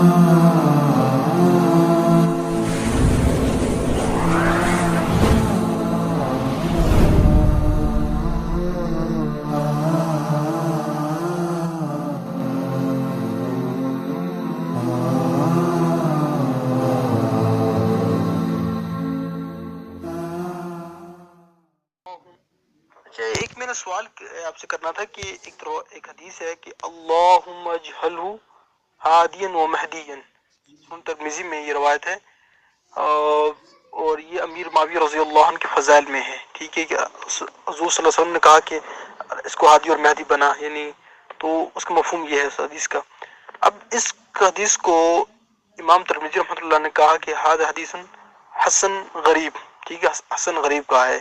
ایک میں نے سوال آپ سے کرنا تھا کہ ایک حدیث ہے کہ اللہم اجعلہ ہادیا و مہدیا، سنن ترمذی میں یہ روایت ہے، اور یہ امیر معاویہ رضی اللہ عنہ کے فضائل میں ہے، ٹھیک ہے، کہ حضور صلی اللہ علیہ وسلم نے کہا کہ اس کو ہادی اور مہدی بنا، یعنی تو اس کا مفہوم یہ ہے اس حدیث کا۔ اب اس حدیث کو امام ترمذی رحمۃ اللہ نے کہا کہ ہذا حدیث حسن غریب، ٹھیک ہے، حسن غریب کہا ہے۔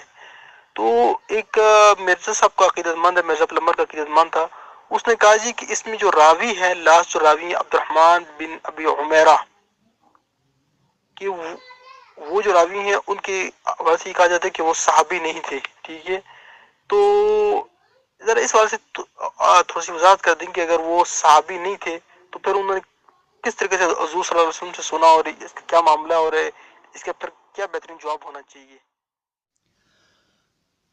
تو ایک مرزا صاحب کا عقیدت مند ہے، مرزا پلمبر کا عقیدت مند تھا، اس نے کہا جی کہ اس میں جو راوی ہے، لاسٹ جو راوی ہے عبد الرحمن بن ابی عمیرہ، کہ وہ جو راوی ہیں ان کے ویسے ہی کہا جاتا ہے کہ وہ صحابی نہیں تھے، ٹھیک ہے۔ تو ذرا اس بارے سے تھوڑی سی وضاحت کر دیں کہ اگر وہ صحابی نہیں تھے تو پھر انہوں نے کس طریقے سے حضور صلی اللہ علیہ وسلم سے سنا، اور اس کا کیا معاملہ ہے، اور اس کا پھر کیا بہترین جواب ہونا چاہیے؟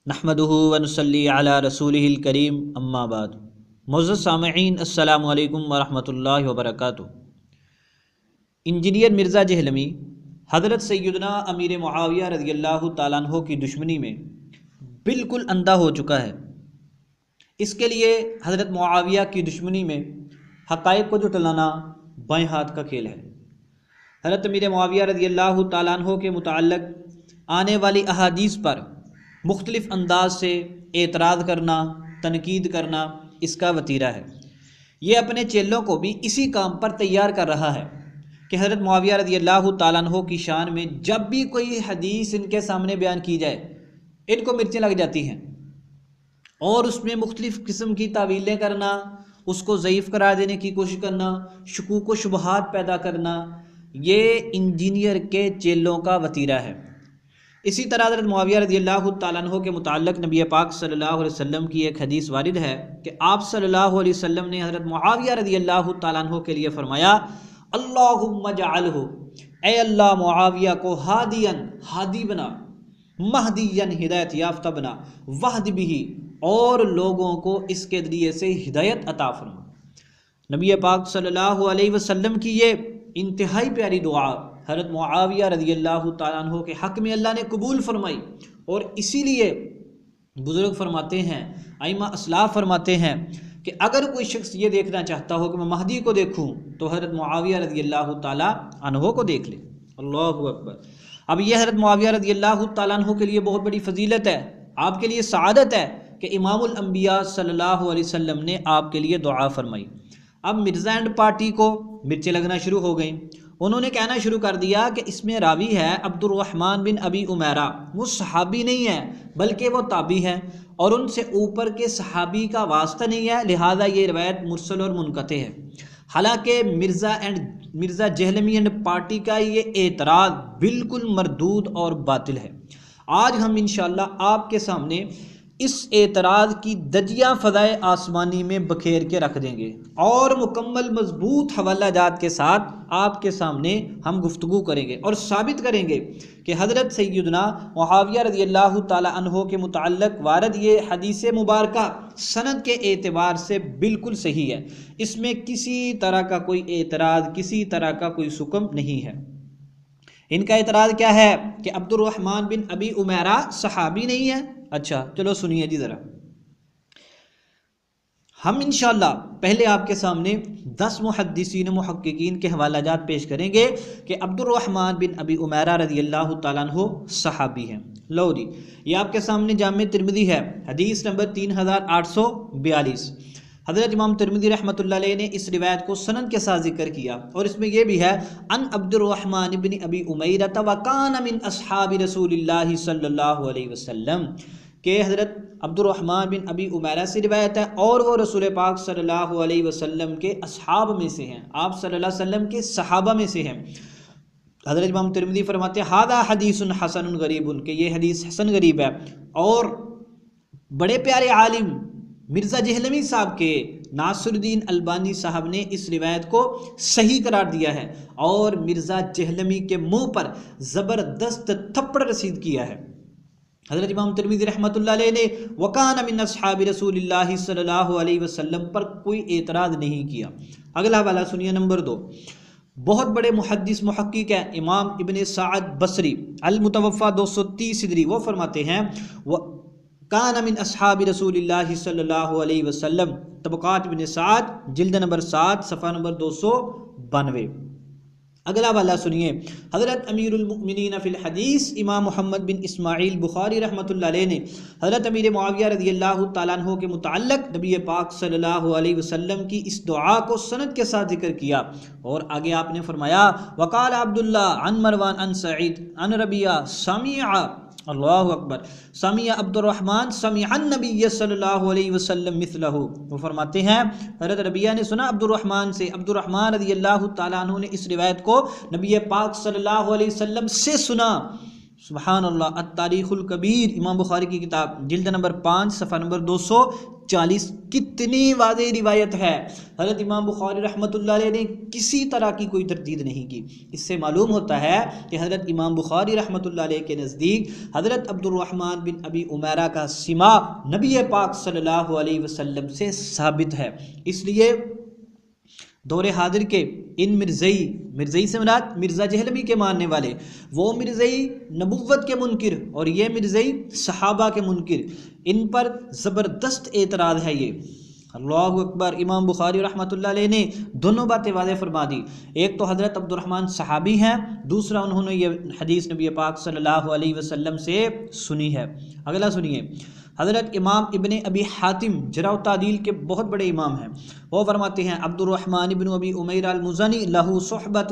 نحمدہ ونصلی علی رسولہ الکریم، اما بعد۔ معزز سامعین، السلام علیکم ورحمۃ اللہ وبرکاتہ۔ انجینئر مرزا جہلمی حضرت سیدنا امیر معاویہ رضی اللہ تعالیٰ عنہ کی دشمنی میں بالکل اندھا ہو چکا ہے۔ اس کے لیے حضرت معاویہ کی دشمنی میں حقائق کو جھٹلانا بائیں ہاتھ کا کھیل ہے۔ حضرت امیر معاویہ رضی اللہ تعالیٰ عنہ کے متعلق آنے والی احادیث پر مختلف انداز سے اعتراض کرنا، تنقید کرنا اس کا وتیرہ ہے۔ یہ اپنے چیلوں کو بھی اسی کام پر تیار کر رہا ہے کہ حضرت معاویہ رضی اللہ تعالیٰ عنہ کی شان میں جب بھی کوئی حدیث ان کے سامنے بیان کی جائے ان کو مرچیں لگ جاتی ہیں، اور اس میں مختلف قسم کی تعویلیں کرنا، اس کو ضعیف قرار دینے کی کوشش کرنا، شکوک و شبہات پیدا کرنا، یہ انجینئر کے چیلوں کا وتیرہ ہے۔ اسی طرح حضرت معاویہ رضی اللہ تعالیٰ عنہ کے متعلق نبی پاک صلی اللہ علیہ وسلم کی ایک حدیث وارد ہے کہ آپ صلی اللہ علیہ وسلم نے حضرت معاویہ رضی اللہ تعالیٰ عنہ کے لیے فرمایا، اللہم اجعلہ، اے اللہ معاویہ کو ہادین، ہادی بنا، مہدین، ہدایت یافتہ بنا، وحد بھی، اور لوگوں کو اس کے ذریعے سے ہدایت عطا فرما۔ نبی پاک صلی اللہ علیہ وسلم کی یہ انتہائی پیاری دعا حضرت معاویہ رضی اللہ تعالیٰ عنہ کے حق میں اللہ نے قبول فرمائی، اور اسی لیے بزرگ فرماتے ہیں، ائمہ اسلاف فرماتے ہیں کہ اگر کوئی شخص یہ دیکھنا چاہتا ہو کہ میں مہدی کو دیکھوں تو حضرت معاویہ رضی اللہ تعالیٰ عنہ کو دیکھ لے۔ اللہ اکبر۔ اب یہ حضرت معاویہ رضی اللہ تعالیٰ عنہ کے لیے بہت بڑی فضیلت ہے، آپ کے لیے سعادت ہے کہ امام الانبیاء صلی اللہ علیہ وسلم نے آپ کے لیے دعا فرمائی۔ اب مرزا اینڈ پارٹی کو مرچیں لگنا شروع ہو گئیں، انہوں نے کہنا شروع کر دیا کہ اس میں راوی ہے عبد الرحمن بن ابی عمیرہ، وہ صحابی نہیں ہے بلکہ وہ تابعی ہے، اور ان سے اوپر کے صحابی کا واسطہ نہیں ہے، لہذا یہ روایت مرسل اور منقطع ہے۔ حالانکہ مرزا جہلمی اینڈ پارٹی کا یہ اعتراض بالکل مردود اور باطل ہے۔ آج ہم انشاءاللہ آپ کے سامنے اس اعتراض کی دجیہ فضائے آسمانی میں بکھیر کے رکھ دیں گے، اور مکمل مضبوط حوالہ جات کے ساتھ آپ کے سامنے ہم گفتگو کریں گے اور ثابت کریں گے کہ حضرت سیدنا معاویہ رضی اللہ تعالی عنہ کے متعلق وارد یہ حدیث مبارکہ سند کے اعتبار سے بالکل صحیح ہے، اس میں کسی طرح کا کوئی اعتراض، کسی طرح کا کوئی سکم نہیں ہے۔ ان کا اعتراض کیا ہے کہ عبد الرحمن بن ابی عمیرہ صحابی نہیں ہے۔ اچھا چلو سنیے جی ذرا، ہم انشاءاللہ پہلے آپ کے سامنے 10 محدثین محققین کے حوالہ جات پیش کریں گے کہ عبد الرحمن بن ابی عمیرہ رضی اللہ تعالیٰ عنہ صحابی ہیں۔ لو جی، یہ آپ کے سامنے جامع ترمذی ہے، حدیث نمبر 3842۔ حضرت امام ترمذی رحمۃ اللہ علیہ نے اس روایت کو سند کے ساتھ ذکر کیا، اور اس میں یہ بھی ہے ان عبد الرحمن بن ابی عمیرہ وکان من اصحاب رسول اللہ صلی اللہ علیہ وسلم، کہ حضرت عبد الرحمن بن ابی عمیرہ سے روایت ہے اور وہ رسول پاک صلی اللہ علیہ وسلم کے اصحاب میں سے ہیں، آپ صلی اللہ علیہ وسلم کے صحابہ میں سے ہیں۔ حضرت امام ترمذی فرماتے ہیں ھذا حدیث حسن غریب، کہ یہ حدیث حسن غریب ہے، اور بڑے پیارے عالم مرزا جہلمی صاحب کے ناصر الدین البانی صاحب نے اس روایت کو صحیح قرار دیا ہے اور مرزا جہلمی کے منہ پر زبردست تھپڑ رسید کیا ہے۔ حضرت امام ترمذی رحمۃ اللہ علیہ نے وکان من اصحاب رسول اللہ صلی اللہ علیہ وسلم پر کوئی اعتراض نہیں کیا۔ اگلا والا سنیے، نمبر 2، بہت بڑے محدث محقق ہیں امام ابن سعد بصری المتوفی 230 ہجری، وہ فرماتے ہیں کان من اصحاب رسول اللہ صلی اللہ علیہ وسلم، طبقات ابن سعد جلد نمبر 7 صفحہ نمبر 292۔ اگلا والا سنیے، حضرت امیر المؤمنین فی الحدیث امام محمد بن اسماعیل بخاری رحمۃ اللہ علیہ نے حضرت امیر معاویہ رضی اللہ تعالیٰ عنہ کے متعلق نبی پاک صلی اللہ علیہ وسلم کی اس دعا کو سند کے ساتھ ذکر کیا، اور آگے آپ نے فرمایا وقال عبداللہ عن مروان عن سعید عن ربیہ سمع، اللہ اکبر، سمع عبد الرحمن سمع النبی صلی اللہ علیہ وسلم مثلہ، وہ فرماتے ہیں حضرت ربیہ نے سنا عبد الرحمن سے، عبد الرحمن رضی اللہ تعالیٰ عنہ نے اس روایت کو نبی پاک صلی اللہ علیہ وسلم سے سنا۔ سبحان اللہ۔ التاریخ الکبیر، امام بخاری کی کتاب، جلد نمبر 5 صفحہ نمبر 240، کتنی واضح روایت ہے۔ حضرت امام بخاری رحمۃ اللہ علیہ نے کسی طرح کی کوئی تردید نہیں کی۔ اس سے معلوم ہوتا ہے کہ حضرت امام بخاری رحمۃ اللہ علیہ کے نزدیک حضرت عبد الرحمن بن ابی عمیرہ کا سماع نبی پاک صلی اللہ علیہ وسلم سے ثابت ہے۔ اس لیے دور حاضر کے ان مرزئی سے مراد مرزا جہلمی کے ماننے والے، وہ مرزئی نبوت کے منکر اور یہ مرزئی صحابہ کے منکر، ان پر زبردست اعتراض ہے یہ۔ اللہ اکبر۔ امام بخاری رحمۃ اللہ علیہ نے دونوں باتیں واضح فرما دی، ایک تو حضرت عبد الرحمن صحابی ہیں، دوسرا انہوں نے یہ حدیث نبی پاک صلی اللہ علیہ وسلم سے سنی ہے۔ اگلا سنیے، حضرت امام ابن ابی حاتم جرح و تعدیل کے بہت بڑے امام ہیں، وہ فرماتے ہیں عبد الرحمن بن ابی عمیرہ المزنی لہ صحبۃ،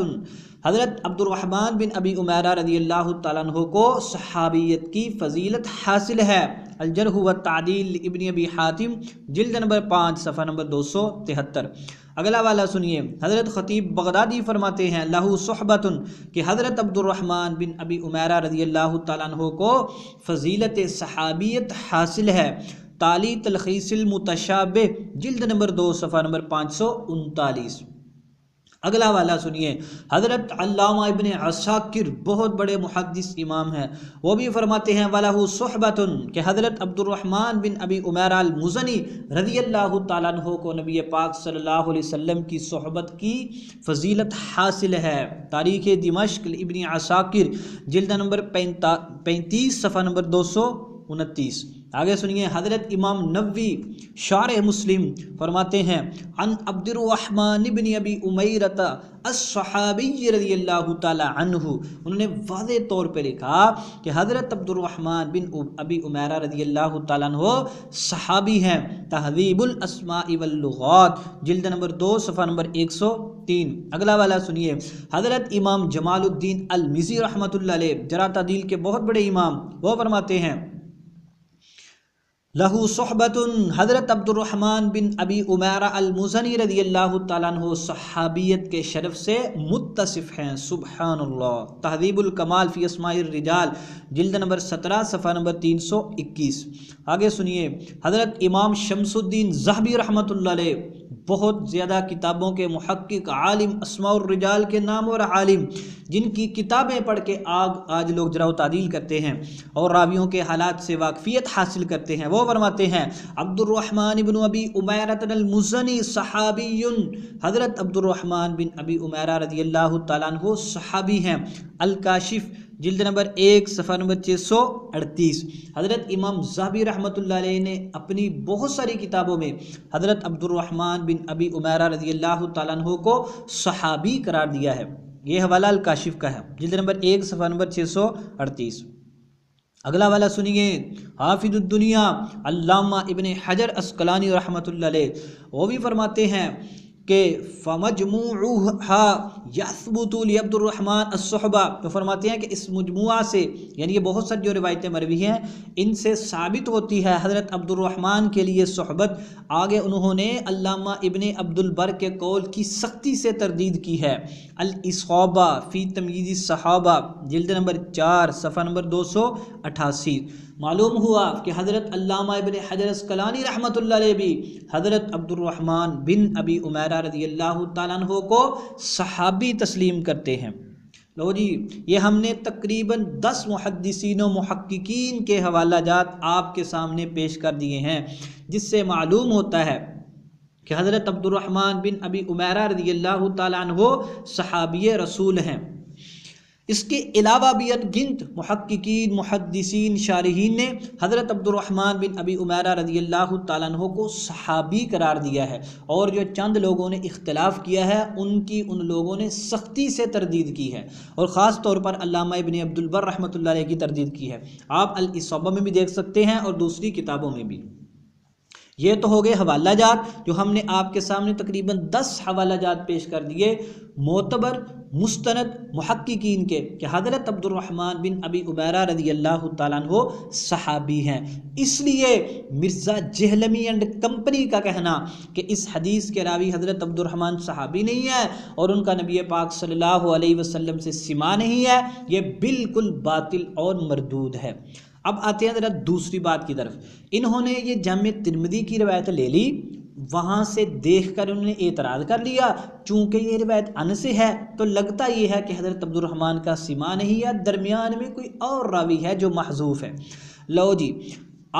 حضرت عبد الرحمن بن ابی عمیرہ رضی اللہ تعالیٰ عنہ کو صحابیت کی فضیلت حاصل ہے۔ الجرح والتعدیل ابن ابی حاتم جلد نمبر 5 صفحہ نمبر 273۔ اگلا والا سنیے، حضرت خطیب بغدادی فرماتے ہیں لہو صحبۃ، کہ حضرت عبد الرحمن بن ابی عمیرہ رضی اللہ تعالیٰ عنہ کو فضیلت صحابیت حاصل ہے۔ تالی تلخیص المتشابہ جلد نمبر 2 صفحہ نمبر 539۔ اگلا والا سنیے، حضرت علامہ ابن عساکر بہت بڑے محدث امام ہیں، وہ بھی فرماتے ہیں وَلَهُ صُحْبَةٌ، کہ حضرت عبد الرحمن بن ابی عمیرہ المزنی رضی اللہ تعالیٰ عنہ کو نبی پاک صلی اللہ علیہ وسلم کی صحبت کی فضیلت حاصل ہے۔ تاریخ دمشق ابن عساکر جلد نمبر 35 صفحہ نمبر 229۔ آگے سنیے، حضرت امام نووی شارح مسلم فرماتے ہیں عن عبد الرحمن بن ابی عمیرہ الصحابی رضی اللہ تعالی عنہ، انہوں نے واضح طور پہ لکھا کہ حضرت عبد الرحمن بن ابی عمیرہ رضی اللہ تعالیٰ عنہ صحابی ہیں۔ تہذیب الاسماء واللغات جلد نمبر 2 صفحہ نمبر 103۔ اگلا والا سنیے، حضرت امام جمال الدین المزی رحمۃ اللہ علیہ جرح تعدیل کے بہت بڑے امام، وہ فرماتے ہیں لہو صحبۃ، حضرت عبد الرحمن بن ابی عمیرہ المزنی رضی اللہ تعالیٰ عنہ صحابیت کے شرف سے متصف ہیں۔ سبحان اللہ۔ تہذیب الکمال فی اسماء الرجال جلد نمبر 17 صفحہ نمبر 321۔ آگے سنیے، حضرت امام شمس الدین ذہبی رحمۃ اللہ علیہ بہت زیادہ کتابوں کے محقق، عالم، اسماء الرجال کے نام اور عالم، جن کی کتابیں پڑھ کے آج لوگ جرح و تعدیل کرتے ہیں اور راویوں کے حالات سے واقفیت حاصل کرتے ہیں، وہ فرماتے ہیں عبد الرحمن بن ابی عمیرہ المزنی صحابی، حضرت عبد الرحمن بن ابی عمیرہ رضی اللہ تعالیٰ عنہ صحابی ہیں۔ الکاشف جلد نمبر 1 صفحہ نمبر 638۔ حضرت امام ذہبی رحمۃ اللہ علیہ نے اپنی بہت ساری کتابوں میں حضرت عبد الرحمن بن ابی عمیرہ رضی اللہ تعالیٰ عنہ کو صحابی قرار دیا ہے۔ یہ حوالہ الکاشف کا ہے، جلد نمبر 1 صفحہ نمبر 638۔ اگلا والا سنیے، حافظ الدنیا علامہ ابن حجر عسقلانی رحمۃ اللہ علیہ، وہ بھی فرماتے ہیں کہ فمجموعها یثبت لعبد الرحمن الصحبہ، تو فرماتے ہیں کہ اس مجموعہ سے، یعنی یہ بہت ساری جو روایتیں مروی ہیں ان سے ثابت ہوتی ہے حضرت عبد الرحمن کے لیے صحبت۔ آگے انہوں نے علامہ ابن عبد البر کے قول کی سختی سے تردید کی ہے۔ الاصابہ فی تمییز الصحابہ جلد نمبر 4 صفحہ نمبر 288۔ معلوم ہوا کہ حضرت علامہ ابن حجر عسقلانی رحمۃ اللہ علیہ بھی حضرت عبد الرحمن بن ابی عمیرہ رضی اللہ تعالیٰ عنہ کو صحابی تسلیم کرتے ہیں۔ لو جی، یہ ہم نے تقریباً 10 محدثین و محققین کے حوالہ جات آپ کے سامنے پیش کر دیے ہیں، جس سے معلوم ہوتا ہے کہ حضرت عبد الرحمن بن ابی عمیرہ رضی اللہ تعالیٰ عنہ صحابی رسول ہیں۔ اس کے علاوہ بھی انگنت محققین، محدثین، شارحین نے حضرت عبد الرحمن بن ابی عمیرہ رضی اللہ تعالیٰ عنہ کو صحابی قرار دیا ہے، اور جو چند لوگوں نے اختلاف کیا ہے ان لوگوں نے سختی سے تردید کی ہے، اور خاص طور پر علامہ ابن عبد البر رحمۃ اللہ علیہ کی تردید کی ہے۔ آپ الاصابہ میں بھی دیکھ سکتے ہیں اور دوسری کتابوں میں بھی۔ یہ تو ہو گئے حوالہ جات جو ہم نے آپ کے سامنے تقریباً 10 حوالہ جات پیش کر دیے معتبر مستند محققین کے کہ حضرت عبد الرحمن بن ابی عمیرہ رضی اللہ تعالیٰ عنہ صحابی ہیں۔ اس لیے مرزا جہلمی اینڈ کمپنی کا کہنا کہ اس حدیث کے راوی حضرت عبد الرحمن صحابی نہیں ہے اور ان کا نبی پاک صلی اللہ علیہ وسلم سے سما نہیں ہے، یہ بالکل باطل اور مردود ہے۔ اب آتے ہیں ذرا دوسری بات کی طرف۔ انہوں نے یہ جامع ترمذی کی روایت لے لی، وہاں سے دیکھ کر انہوں نے اعتراض کر لیا، چونکہ یہ روایت انس سے ہے تو لگتا یہ ہے کہ حضرت عبد الرحمن کا سما نہیں ہے، درمیان میں کوئی اور راوی ہے جو محذوف ہے۔ لو جی،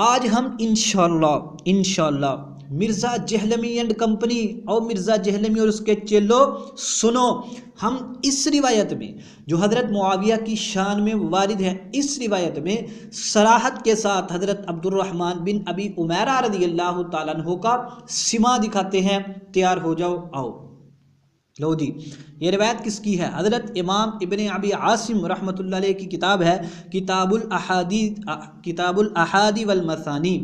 آج ہم انشاءاللہ مرزا جہلمی اینڈ کمپنی اور مرزا جہلمی اور اس کے چیلو سنو، ہم اس روایت میں جو حضرت معاویہ کی شان میں وارد ہے، اس روایت میں صراحت کے ساتھ حضرت عبد الرحمن بن ابی عمیرہ رضی اللہ تعالیٰ عنہ کا سما دکھاتے ہیں۔ تیار ہو جاؤ، آؤ۔ لو جی، یہ روایت کس کی ہے؟ حضرت امام ابن ابی عاصم رحمۃ اللہ علیہ کی کتاب ہے کتاب الاحادی والمثانی۔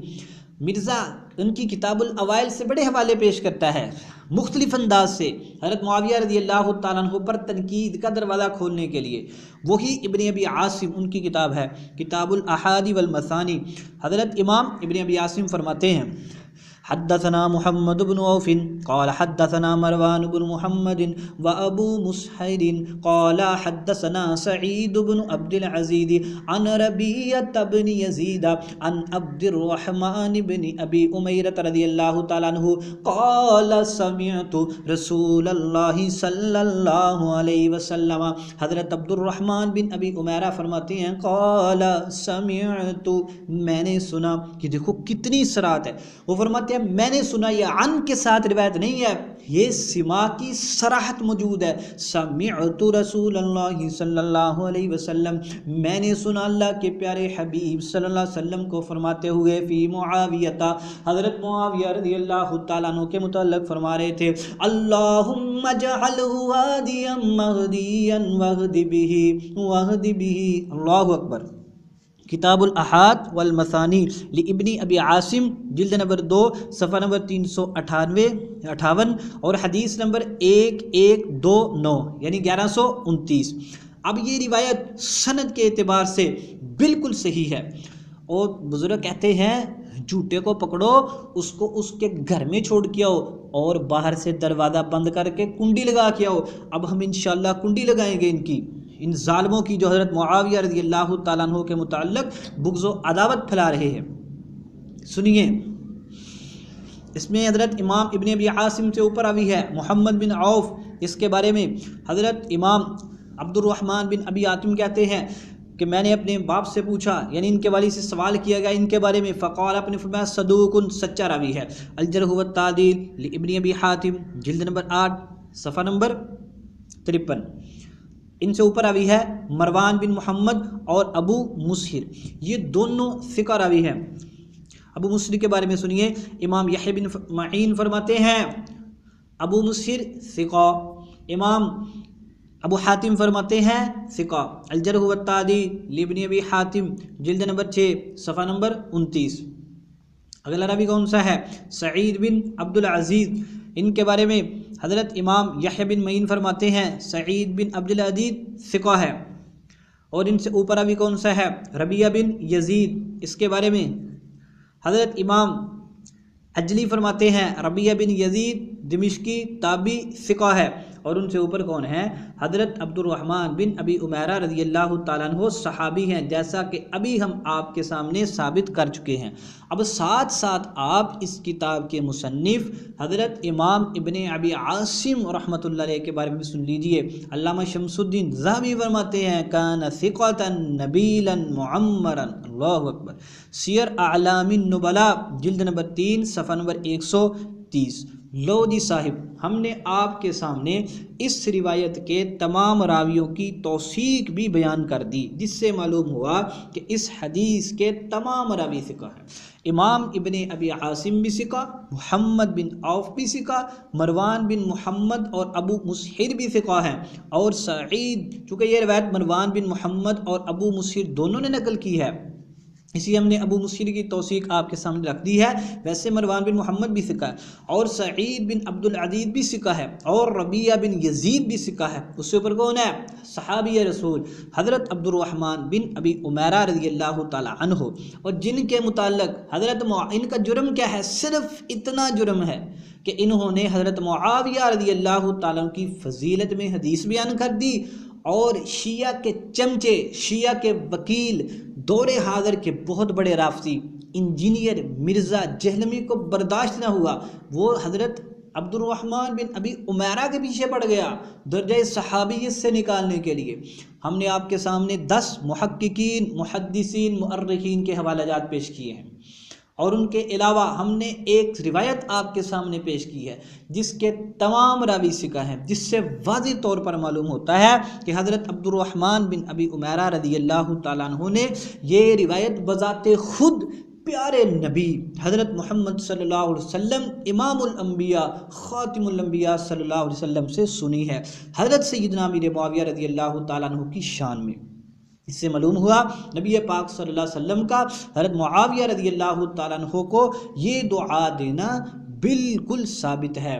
مرزا ان کی کتاب الاوائل سے بڑے حوالے پیش کرتا ہے مختلف انداز سے حضرت معاویہ رضی اللہ تعالیٰ عنہ پر تنقید کا دروازہ کھولنے کے لیے۔ وہی ابن ابی عاصم ان کی کتاب ہے کتاب الاحادی والمثانی۔ حضرت امام ابن ابی عاصم فرماتے ہیں حدثنا محمد بن عوف قال حدثنا مروان بن محمد وابو مسحر قال حدثنا سعيد بن عبد العزيز عن ربيعة بن يزيد عن عبد الرحمن بن ابي عميرة رضي الله تعالى عنه قال سمعت رسول الله صلی اللہ علیہ وسلم۔ حضرت عبد الرحمن بن ابی عمیرہ فرماتے ہیں قال سمعت، میں نے سنا۔ کہ دیکھو کتنی صراحت ہے، وہ فرماتے ہیں میں نے سنا، یہ عن کے ساتھ روایت نہیں ہے، یہ سما کی صراحت موجود ہے۔ سمعت رسول اللہ صلی اللہ علیہ وسلم، میں نے سنا اللہ کے پیارے حبیب صلی اللہ علیہ وسلم کو فرماتے ہوئے فی معاویہ، حضرت معاویہ رضی اللہ تعالیٰ عنہ کے متعلق فرما رہے تھے اللہم اجعلہ ہادیا مہدیا واہد بہ۔ اللہ اکبر۔ کتاب الاحاد والمثانی لابن ابی عاصم جلد نمبر 2 صفحہ نمبر 358 اور حدیث نمبر 1129 یعنی 1129۔ اب یہ روایت سند کے اعتبار سے بالکل صحیح ہے، اور بزرگ کہتے ہیں جھوٹے کو پکڑو، اس کو اس کے گھر میں چھوڑ کے آؤ اور باہر سے دروازہ بند کر کے کنڈی لگا کے آؤ۔ اب ہم انشاءاللہ کنڈی لگائیں گے ان ظالموں کی جو حضرت معاویہ رضی اللہ تعالیٰ عنہ کے متعلق بغض و عداوت پھیلا رہے ہیں۔ سنیے، اس میں حضرت امام ابن ابی عاصم سے اوپر آوی ہے محمد بن عوف، اس کے بارے میں حضرت امام عبد الرحمن بن ابی عاصم کہتے ہیں کہ میں نے اپنے باپ سے پوچھا، یعنی ان کے والد سے سوال کیا گیا ان کے بارے میں، فقال، اپنے فرمایا صدوق، سچا راوی ہے۔ الجرح والتعدیل لابن ابی حاتم جلد نمبر 8 صفحہ نمبر 53۔ ان سے اوپر راوی ہے مروان بن محمد اور ابو مسحر، یہ دونوں ثقہ راوی ہیں۔ ابو مسحر کے بارے میں سنیے، امام یحییٰ بن معین فرماتے ہیں ابو مسحر ثقہ، امام ابو حاتم فرماتے ہیں ثقہ۔ الجرح والتعدیل لابن ابی حاتم جلد نمبر 6 صفحہ نمبر 29۔ اگلا راوی کون سا ہے؟ سعید بن عبد العزیز، ان کے بارے میں حضرت امام یحییٰ بن معین فرماتے ہیں سعید بن عبد العزیز ثقہ ہے، اور ان سے اوپر ابھی کون سا ہے ربیعہ بن یزید، اس کے بارے میں حضرت امام عجلی فرماتے ہیں ربیعہ بن یزید دمشقی تابعی ثقہ ہے، اور ان سے اوپر کون ہیں حضرت عبد الرحمن بن ابی عمیرہ رضی اللہ تعالیٰ عنہ صحابی ہیں، جیسا کہ ابھی ہم آپ کے سامنے ثابت کر چکے ہیں۔ اب ساتھ ساتھ آپ اس کتاب کے مصنف حضرت امام ابن ابی عاصم رحمۃ اللہ علیہ کے بارے میں سن لیجئے۔ علامہ شمس الدین ذہبی فرماتے ہیں کان ثقۃ نبیلا معمرا، اللہ اکبر، سیر اعلام النبلاء جلد نمبر 3 صفحہ نمبر 130۔ لو جی صاحب، ہم نے آپ کے سامنے اس روایت کے تمام راویوں کی توثیق بھی بیان کر دی، جس سے معلوم ہوا کہ اس حدیث کے تمام راوی ثقہ ہیں۔ امام ابن ابی عاصم بھی ثقہ، محمد بن عوف بھی ثقہ، مروان بن محمد اور ابو مسہر بھی ثقہ ہیں، اور سعید، چونکہ یہ روایت مروان بن محمد اور ابو مسہر دونوں نے نقل کی ہے، اس لیے ہم نے ابو مسہر کی توثیق آپ کے سامنے رکھ دی ہے۔ ویسے مروان بن محمد بھی ثقہ ہے، اور سعید بن عبد العزیز بھی ثقہ ہے، اور ربیعہ بن یزید بھی ثقہ ہے۔ اس سے اوپر کون ہے صحابی رسول حضرت عبد الرحمن بن ابی عمیرہ رضی اللہ تعالی عنہ، اور جن کے متعلق ان کا جرم کیا ہے، صرف اتنا جرم ہے کہ انہوں نے حضرت معاویہ رضی اللہ تعالیٰ کی فضیلت میں حدیث بیان کر دی، اور شیعہ کے چمچے، شیعہ کے وکیل، دور حاضر کے بہت بڑے رافضی انجینئر مرزا جہلمی کو برداشت نہ ہوا، وہ حضرت عبد الرحمن بن ابی عمیرہ کے پیچھے پڑ گیا درجہ صحابیت سے نکالنے کے لیے۔ ہم نے آپ کے سامنے 10 محققین، محدثین، مؤرخین کے حوالہ جات پیش کیے ہیں، اور ان کے علاوہ ہم نے ایک روایت آپ کے سامنے پیش کی ہے جس کے تمام راوی ثقہ ہیں، جس سے واضح طور پر معلوم ہوتا ہے کہ حضرت عبد الرحمن بن ابی عمیرہ رضی اللہ تعالیٰ عنہ نے یہ روایت بذات خود پیارے نبی حضرت محمد صلی اللہ علیہ وسلم امام الانبیاء خاتم الانبیاء صلی اللہ علیہ وسلم سے سنی ہے، حضرت سیدنا امیر معاویہ رضی اللہ تعالیٰ عنہ کی شان میں۔ اس سے معلوم ہوا نبی پاک صلی اللہ علیہ وسلم کا حضرت معاویہ رضی اللہ تعالیٰ عنہ کو یہ دعا دینا بالکل ثابت ہے۔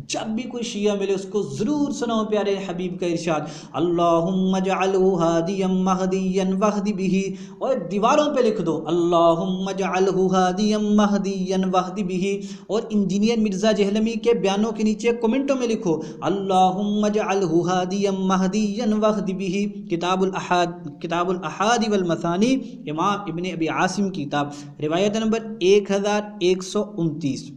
جب بھی کوئی شیعہ ملے اس کو ضرور سناؤ پیارے حبیب کا ارشاد، اللہم اجعلہ ہادیا مہدیا واہد بہ، اور دیواروں پہ لکھ دو اللہم اجعلہ ہادیا مہدیا واہد بہ، اور انجینئر مرزا جہلمی کے بیانوں کے نیچے کمنٹوں میں لکھو اللہم اجعلہ ہادیا مہدیا واہد بہ۔ کتاب الاحاد والمثانی، امام ابن ابی عاصم کی کتاب، روایت نمبر 1129۔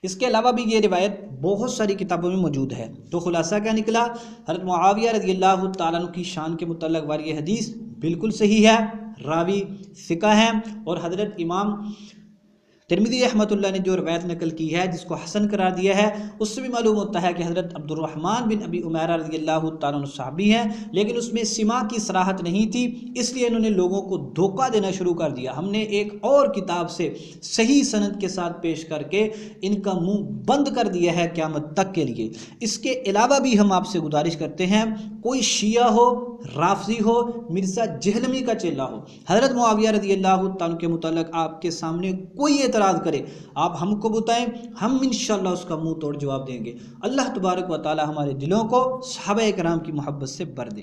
اس کے علاوہ بھی یہ روایت بہت ساری کتابوں میں موجود ہے۔ تو خلاصہ کیا نکلا، حضرت معاویہ رضی اللہ تعالیٰ عنہ کی شان کے متعلق والی حدیث بالکل صحیح ہے، راوی ثقہ ہیں، اور حضرت امام ترمذی رحمۃ اللہ نے جو روایت نقل کی ہے جس کو حسن قرار دیا ہے، اس سے بھی معلوم ہوتا ہے کہ حضرت عبد الرحمن بن ابی عمیرہ رضی اللہ تعالیٰ عنہ صحابی ہیں، لیکن اس میں سما کی صراحت نہیں تھی، اس لیے انہوں نے لوگوں کو دھوکہ دینا شروع کر دیا۔ ہم نے ایک اور کتاب سے صحیح سند کے ساتھ پیش کر کے ان کا منہ بند کر دیا ہے قیامت تک کے لیے۔ اس کے علاوہ بھی ہم آپ سے گزارش کرتے ہیں، کوئی شیعہ ہو، رافضی ہو، مرزا جہلمی کا چیلا ہو، حضرت معاویہ رضی اللہ تعالیٰ کے متعلق آپ کے سامنے کوئی اعتراض کرے، آپ ہم کو بتائیں، ہم انشاءاللہ اس کا منہ توڑ جواب دیں گے۔ اللہ تبارک و تعالی ہمارے دلوں کو صحابہ کرام کی محبت سے بھر دے۔